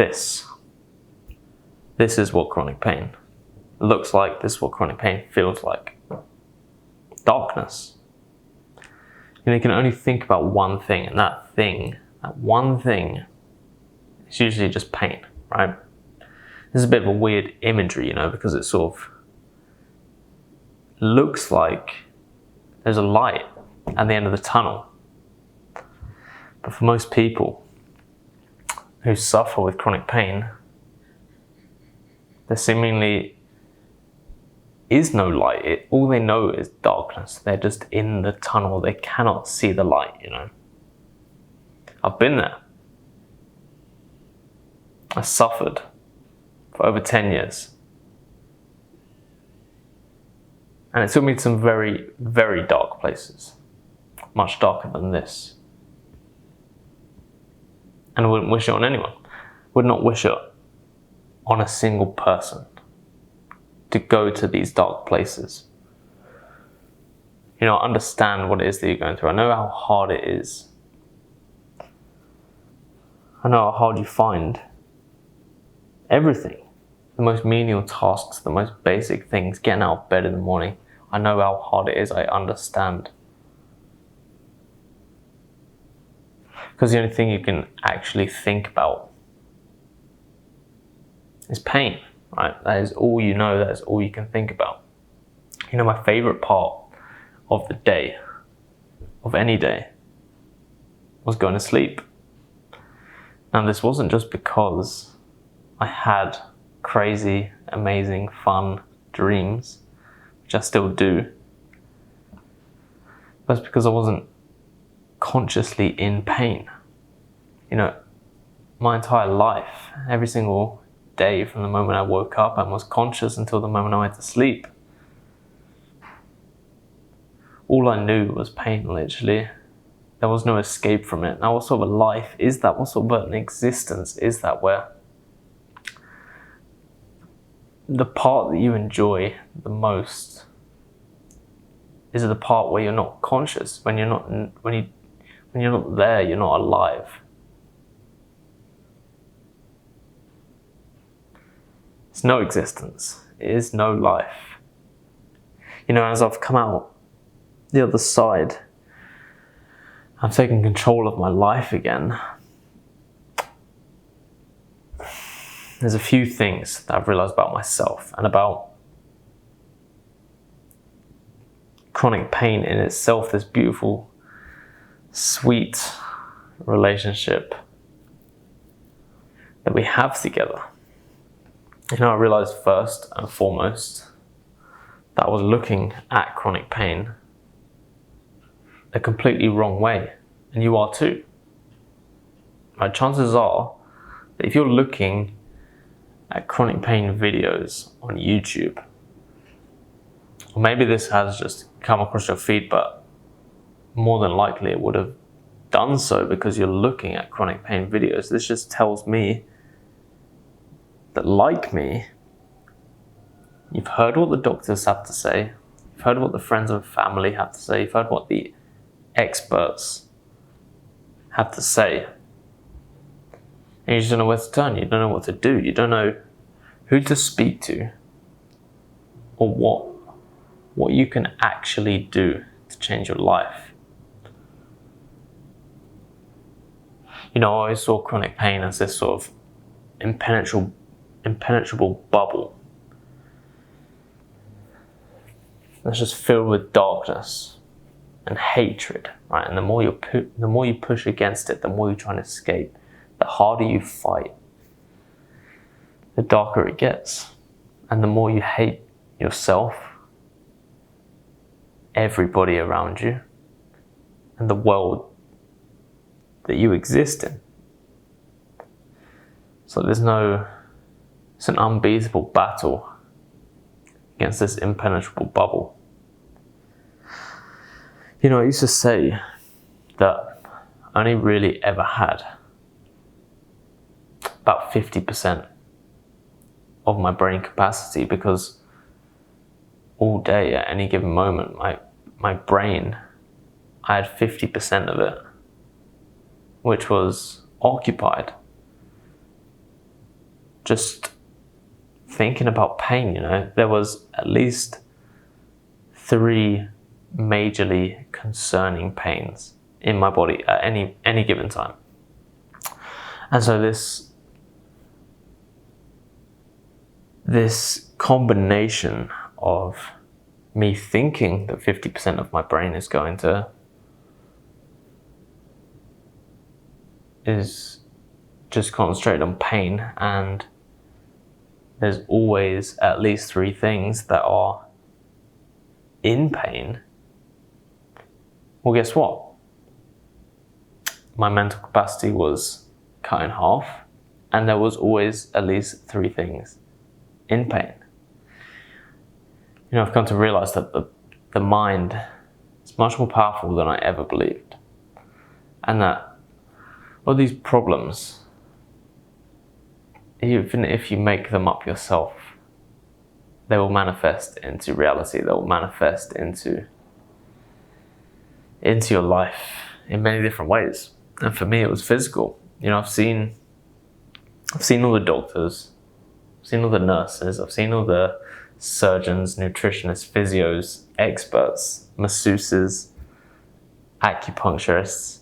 This is what chronic pain looks like. This is what chronic pain feels like. Darkness. You can only think about one thing, and that one thing is usually just pain, right? This is a bit of a weird imagery, because it sort of looks like there's a light at the end of the tunnel. But for most people who suffer with chronic pain, there seemingly is no light. All they know is darkness. They're just in the tunnel. They cannot see the light, I've been there. I suffered for over 10 years. And it took me to some very, very dark places. Much darker than this. And I wouldn't wish it on anyone. Would not wish it on a single person to go to these dark places. I understand what it is that you're going through. I know how hard it is. I know how hard you find everything. The most menial tasks, the most basic things, getting out of bed in the morning. I know how hard it is. I understand. Because the only thing you can actually think about is pain, right? That is all you know. That is all you can think about. My favorite part of the day, of any day, was going to sleep. Now, this wasn't just because I had crazy, amazing, fun dreams, which I still do. But it's because I wasn't consciously in pain. My entire life, every single day from the moment I woke up, I was conscious until the moment I went to sleep. All I knew was pain, literally. There was no escape from it. Now, what sort of a life is that? What sort of an existence is that where the part that you enjoy the most is the part where you're not conscious? When you're not there, you're not alive. It's no existence. It is no life. As I've come out the other side, I've taken control of my life again. There's a few things that I've realized about myself and about chronic pain in itself, this beautiful, sweet relationship that we have together. I realized first and foremost that I was looking at chronic pain a completely wrong way, and you are too. Right? Chances are that if you're looking at chronic pain videos on YouTube, or maybe this has just come across your feed, but more than likely it would have done so because you're looking at chronic pain videos. This just tells me that, like me, you've heard what the doctors have to say, you've heard what the friends and family have to say, you've heard what the experts have to say, and you just don't know where to turn. You don't know what to do. You don't know who to speak to, or what you can actually do to change your life. I always saw chronic pain as this sort of impenetrable bubble that's just filled with darkness and hatred, right? And the more you push against it, the more you try to escape, the harder you fight, the darker it gets, and the more you hate yourself, everybody around you, and the world that you exist in. So it's an unbeatable battle against this impenetrable bubble. I used to say that I only really ever had about 50% of my brain capacity, because all day at any given moment, my brain, I had 50% of it, which was occupied just thinking about pain, there was at least 3 majorly concerning pains in my body at any given time. And so this combination of me thinking that 50% of my brain is just concentrated on pain, and there's always at least 3 things that are in pain. Well, guess what? My mental capacity was cut in half, and there was always at least 3 things in pain. I've come to realize that the mind is much more powerful than I ever believed. And that all these problems, even if you make them up yourself, they will manifest into reality. They will manifest into your life in many different ways. And for me, it was physical. I've seen all the doctors, I've seen all the nurses, I've seen all the surgeons, nutritionists, physios, experts, masseuses, acupuncturists.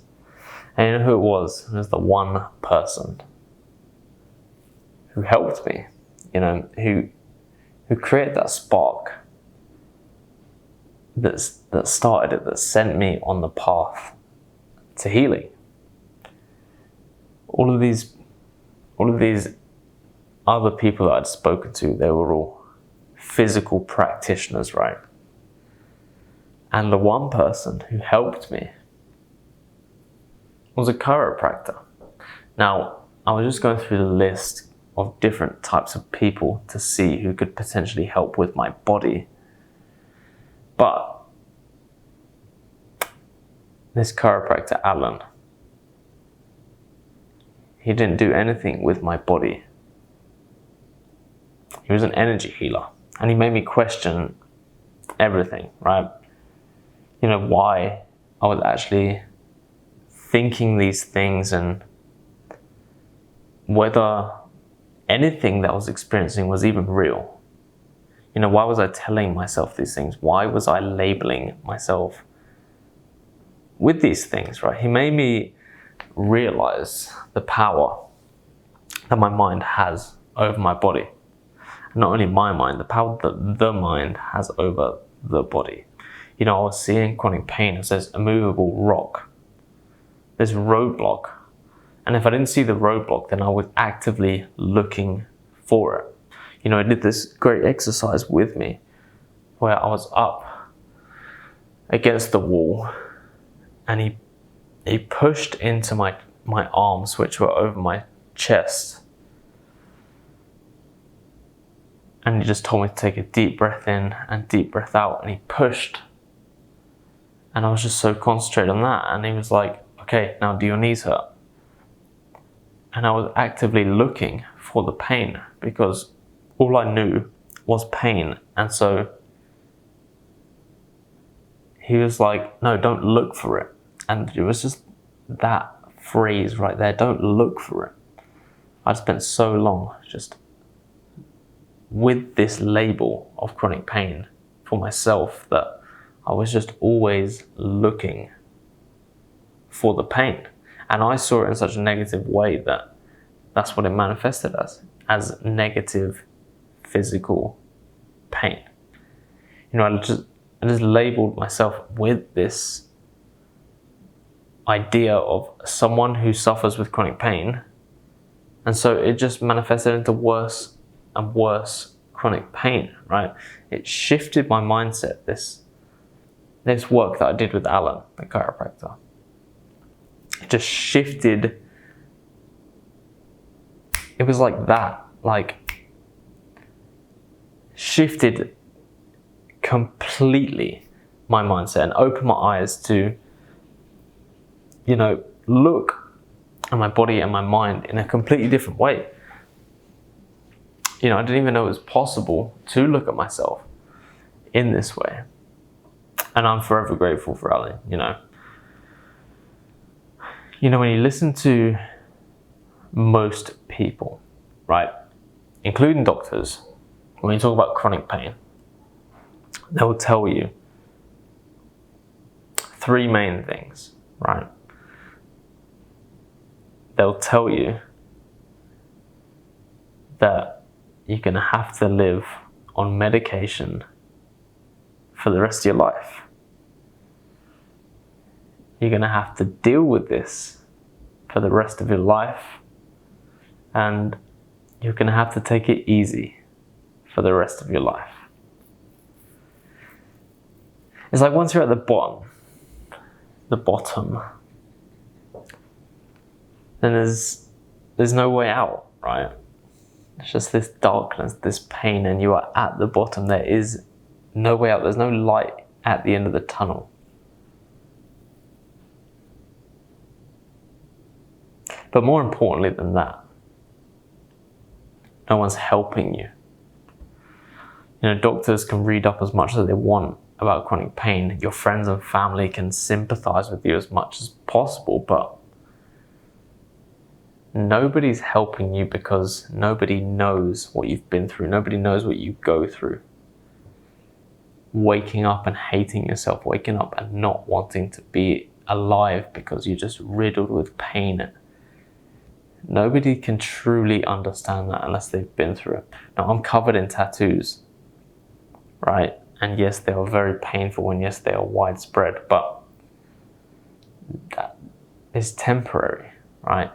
And you know who it was? It was the one person who helped me, who created that spark that started it, that sent me on the path to healing. All of these other people that I'd spoken to, they were all physical practitioners, right? And the one person who helped me was a chiropractor. Now, I was just going through the list of different types of people to see who could potentially help with my body. But this chiropractor, Alan, he didn't do anything with my body. He was an energy healer, and he made me question everything, right? Why I was actually thinking these things, and whether anything that I was experiencing was even real. Why was I telling myself these things? Why was I labeling myself with these things, right? He made me realize the power that my mind has over my body. Not only my mind, the power that the mind has over the body. I was seeing chronic pain as this immovable rock, this roadblock. And if I didn't see the roadblock, then I was actively looking for it. I did this great exercise with me where I was up against the wall, and he pushed into my arms, which were over my chest. And he just told me to take a deep breath in and deep breath out, and he pushed. And I was just so concentrated on that. And he was like, okay, now do your knees hurt? And I was actively looking for the pain, because all I knew was pain. And so he was like, no, don't look for it. And it was just that phrase right there, don't look for it. I'd spent so long just with this label of chronic pain for myself that I was just always looking for the pain. And I saw it in such a negative way that that's what it manifested as negative physical pain. I just labeled myself with this idea of someone who suffers with chronic pain. And so it just manifested into worse and worse chronic pain, right? It shifted my mindset, this work that I did with Alan, the chiropractor. It just shifted. It was like that, shifted completely my mindset and opened my eyes to, look at my body and my mind in a completely different way. I didn't even know it was possible to look at myself in this way. And I'm forever grateful for Ali, when you listen to most people, right? including doctors, when you talk about chronic pain, they will tell you three main things, right? They'll tell you that you're going to have to live on medication for the rest of your life. You're going to have to deal with this for the rest of your life, and you're going to have to take it easy for the rest of your life. It's like once you're at the bottom, then there's no way out, right? It's just this darkness, this pain, and you are at the bottom. There is no way out. There's no light at the end of the tunnel. But more importantly than that, no one's helping you. You know, doctors can read up as much as they want about chronic pain. Your friends and family can sympathize with you as much as possible, but nobody's helping you because nobody knows what you've been through. Nobody knows what you go through. Waking up and hating yourself, waking up and not wanting to be alive because you're just riddled with pain. Nobody can truly understand that unless they've been through it. Now, I'm covered in tattoos, right? And yes, they are very painful, and yes, they are widespread, but that is temporary, right?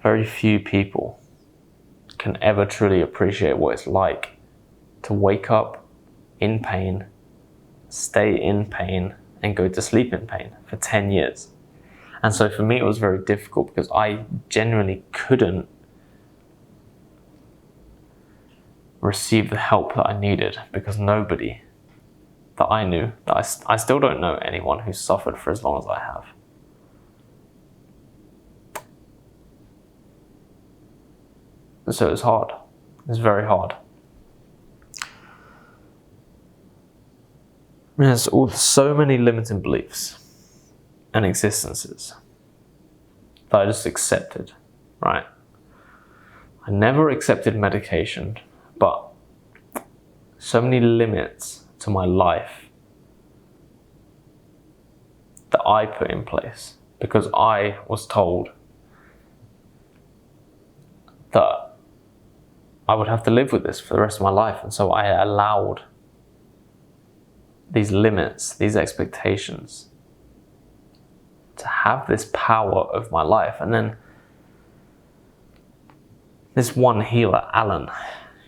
Very few people can ever truly appreciate what it's like to wake up in pain, stay in pain, and go to sleep in pain for 10 years. And so for me, it was very difficult because I genuinely couldn't receive the help that I needed because nobody that I knew, that I still don't know anyone who's suffered for as long as I have. So it was hard. It was very hard. There's so many limiting beliefs and existences that I just accepted, right? I never accepted medication, but so many limits to my life that I put in place because I was told that I would have to live with this for the rest of my life. And so I allowed these limits, these expectations to have this power over my life. And then this one healer, Alan,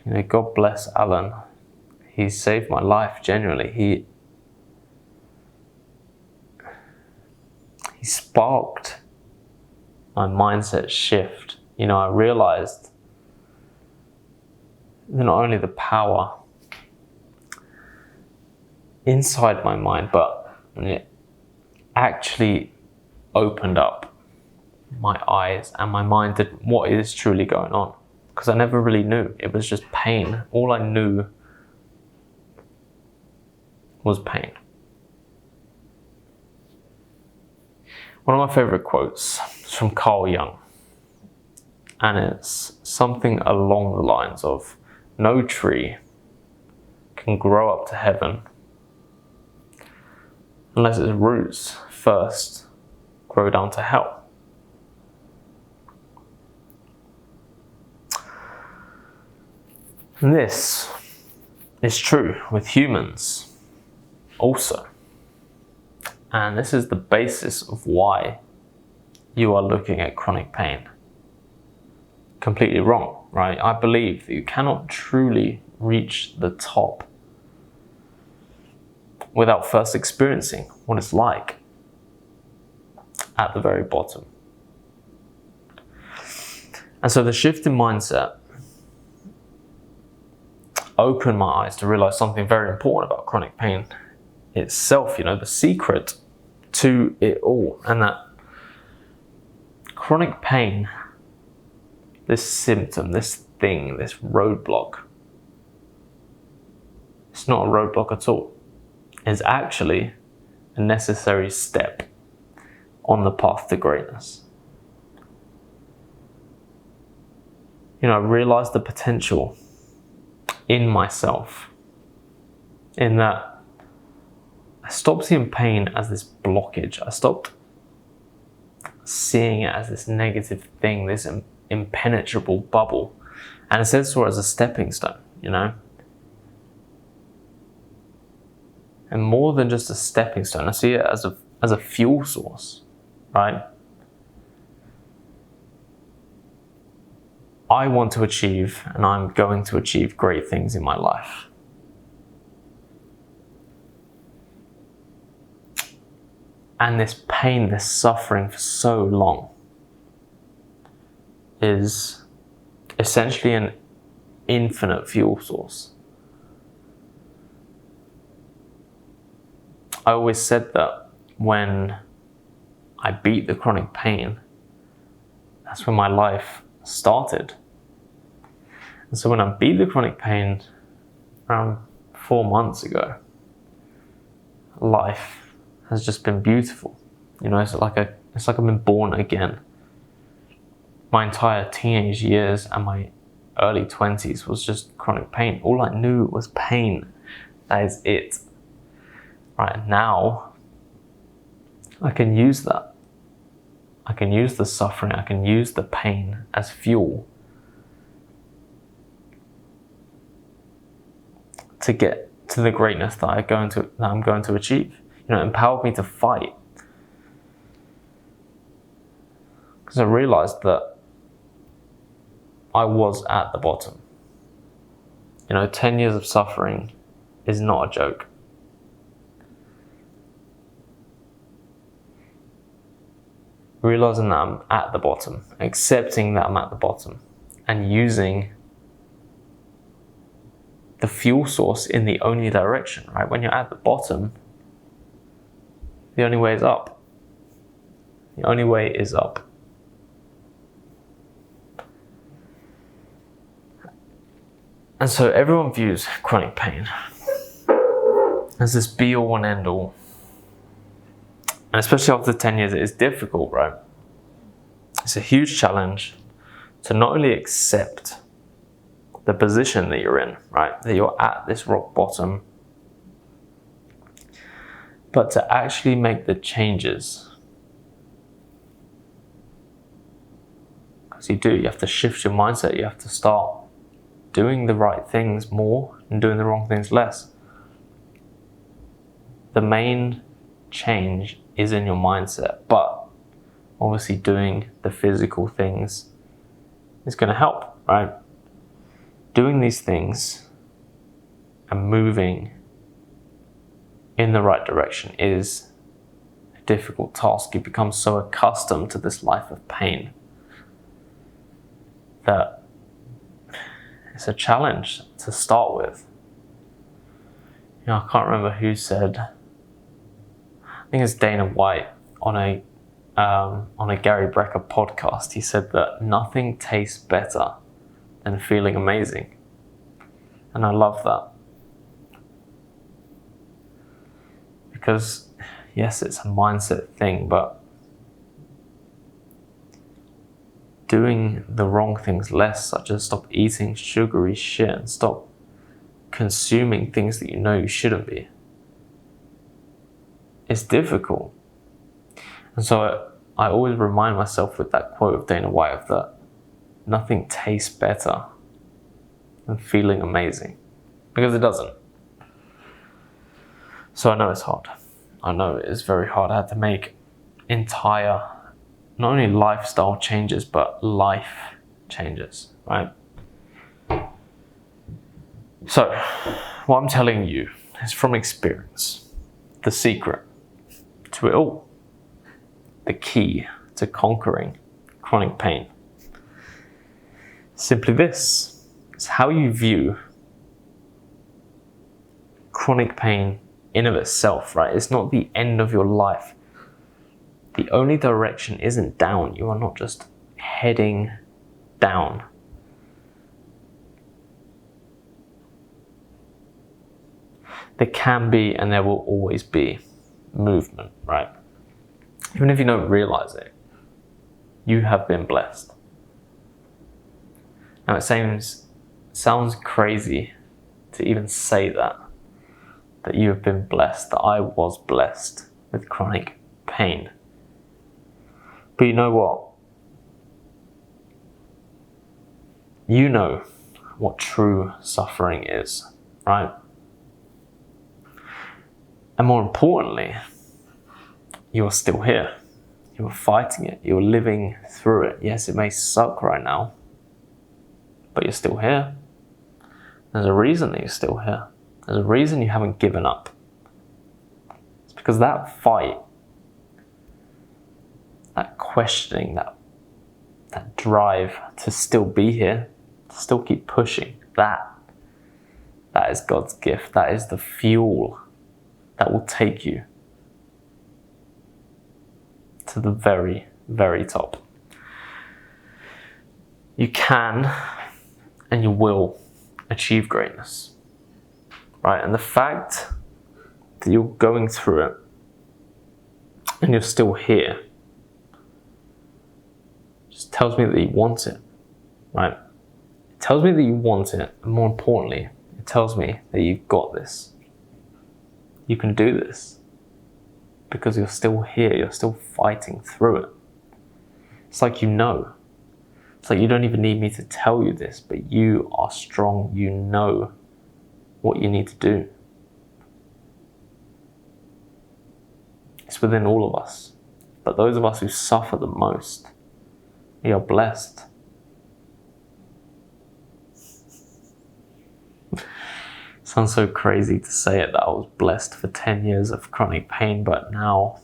you know, God bless Alan. He saved my life genuinely. He sparked my mindset shift. You know, I realized not only the power inside my mind, but it actually opened up my eyes and my mind to what is truly going on. Because I never really knew. It was just pain. All I knew was pain. One of my favorite quotes is from Carl Jung. And it's something along the lines of, no tree can grow up to heaven unless its roots first grow down to hell. And this is true with humans also. And this is the basis of why you are looking at chronic pain completely wrong, right? I believe that you cannot truly reach the top without first experiencing what it's like at the very bottom. And so the shift in mindset opened my eyes to realize something very important about chronic pain itself, you know, the secret to it all. And that chronic pain, this symptom, this thing, this roadblock, it's not a roadblock at all. It's actually a necessary step on the path to greatness. I realized the potential in myself, in that I stopped seeing pain as this blockage. I stopped seeing it as this negative thing, this impenetrable bubble, and instead saw it as a stepping stone, And more than just a stepping stone, I see it as a fuel source, right? I want to achieve, and I'm going to achieve great things in my life. And this pain, this suffering for so long is essentially an infinite fuel source. I always said that when I beat the chronic pain, that's when my life started. And so when I beat the chronic pain around 4 months ago, life has just been beautiful. It's like I've been born again. My entire teenage years and my early 20s was just chronic pain. All I knew was pain. That is it. Right now, I can use that. I can use the suffering, I can use the pain as fuel to get to the greatness that I'm going to achieve. It empowered me to fight. Because I realized that I was at the bottom. 10 years of suffering is not a joke. Realizing that I'm at the bottom, accepting that I'm at the bottom, and using the fuel source in the only direction, right? When you're at the bottom, the only way is up. The only way is up. And so everyone views chronic pain as this be-all and end-all. And especially after 10 years, it is difficult, right? It's a huge challenge to not only accept the position that you're in, right? That you're at this rock bottom, but to actually make the changes. Because you have to shift your mindset. You have to start doing the right things more and doing the wrong things less. The main change is in your mindset, but obviously doing the physical things is going to help, right? Doing these things and moving in the right direction is a difficult task. You become so accustomed to this life of pain that it's a challenge to start with. I can't remember who said, I think it's Dana White on a Gary Brecka podcast. He said that nothing tastes better than feeling amazing. And I love that. Because yes, it's a mindset thing, but doing the wrong things less, such as stop eating sugary shit and stop consuming things that you shouldn't be, it's difficult. And so I always remind myself with that quote of Dana White of that nothing tastes better than feeling amazing, because it doesn't. So I know it's hard. I know it is very hard. I had to make entire, not only lifestyle changes, but life changes, right? So what I'm telling you is from experience, the secret to it all, the key to conquering chronic pain. Simply this: it's how you view chronic pain in of itself, right? It's not the end of your life. The only direction isn't down. You are not just heading down. There can be, and there will always be, movement, right? Even if you don't realize it, you have been blessed. Now it sounds crazy to even say that you have been blessed, that I was blessed with chronic pain. But you know what? You know what true suffering is, right? And more importantly, you're still here. You're fighting it. You're living through it. Yes, it may suck right now, but you're still here. There's a reason that you're still here. There's a reason you haven't given up. It's because that fight, that questioning, that drive to still be here, to still keep pushing, that is God's gift. That is the fuel that will take you to the very, very top. You can and you will achieve greatness, right? And the fact that you're going through it and you're still here just tells me that you want it, right? It tells me that you want it, and more importantly, it tells me that you've got this. You can do this because you're still here, you're still fighting through it. It's like you know. It's like you don't even need me to tell you this, but you are strong, you know what you need to do. It's within all of us. But those of us who suffer the most, we are blessed. Sounds so crazy to say it, that I was blessed for 10 years of chronic pain, but now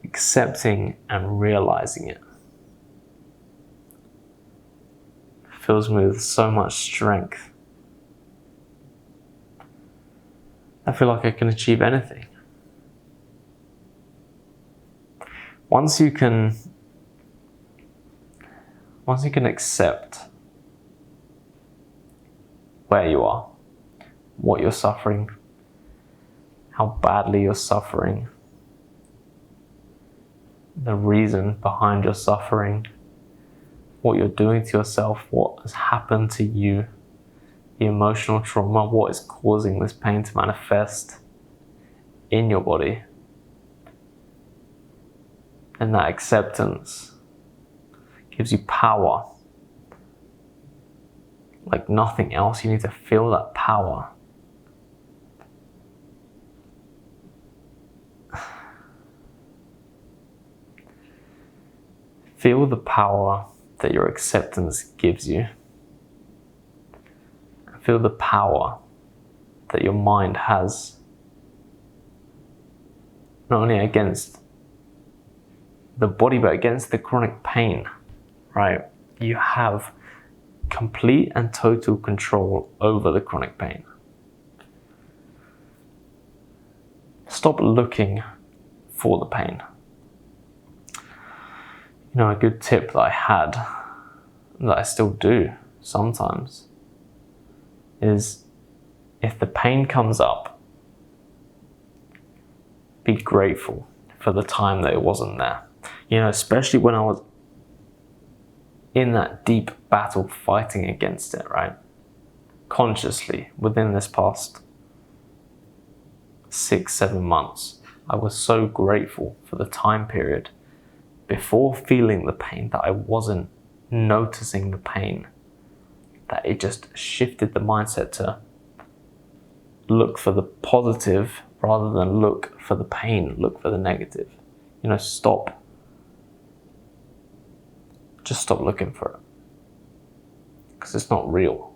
accepting and realizing it fills me with so much strength. I feel like I can achieve anything. Once you can accept where you are, what you're suffering, how badly you're suffering, the reason behind your suffering, what you're doing to yourself, what has happened to you, the emotional trauma, what is causing this pain to manifest in your body. And that acceptance gives you power like nothing else. You need to feel that power. Feel the power that your acceptance gives you. Feel the power that your mind has, not only against the body, but against the chronic pain, right? You have complete and total control over the chronic pain. Stop looking for the pain. You know, a good tip that I had, that I still do sometimes, is if the pain comes up, be grateful for the time that it wasn't there. You know, especially when I was in that deep battle fighting against it, right? Consciously, within this past 6-7 months, I was so grateful for the time period before feeling the pain that I wasn't noticing the pain, that it just shifted the mindset to look for the positive rather than look for the pain, look for the negative. You know, just stop looking for it, because it's not real.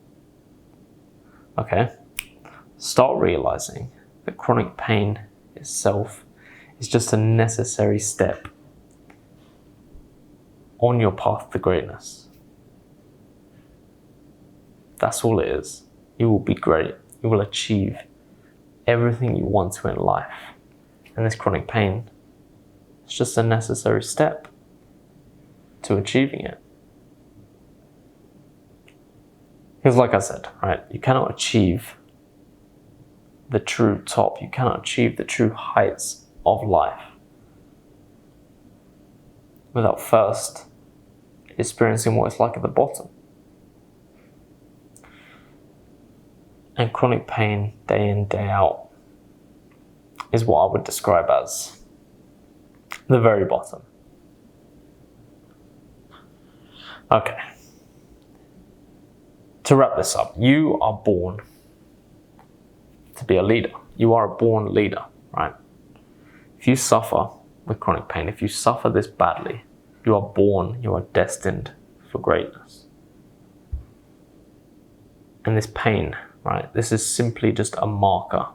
Okay? Start realizing that chronic pain itself is just a necessary step on your path to greatness. That's all it is. You will be great. You will achieve everything you want to in life. And this chronic pain is just a necessary step to achieving it. Because like I said, right, you cannot achieve the true top. You cannot achieve the true heights of life without first experiencing what it's like at the bottom. And chronic pain, day in, day out, is what I would describe as the very bottom. Okay. To wrap this up, you are born to be a leader. You are a born leader, right? If you suffer with chronic pain, if you suffer this badly, you are born, you are destined for greatness. And this pain, right, this is simply just a marker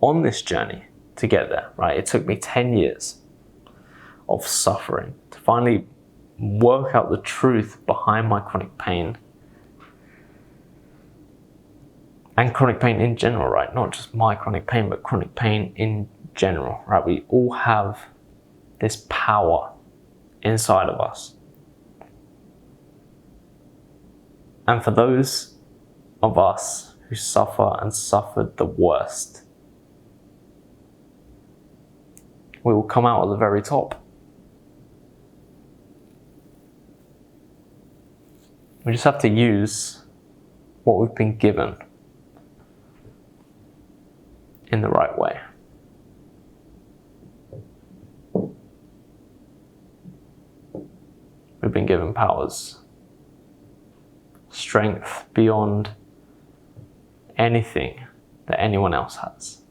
on this journey to get there, right? It took me 10 years of suffering to finally work out the truth behind my chronic pain. And chronic pain in general, right? Not just my chronic pain, but chronic pain in general, right? We all have this power inside of us. And for those of us who suffer and suffered the worst, we will come out at the very top. We just have to use what we've been given in the right way. We've been given powers, strength beyond anything that anyone else has.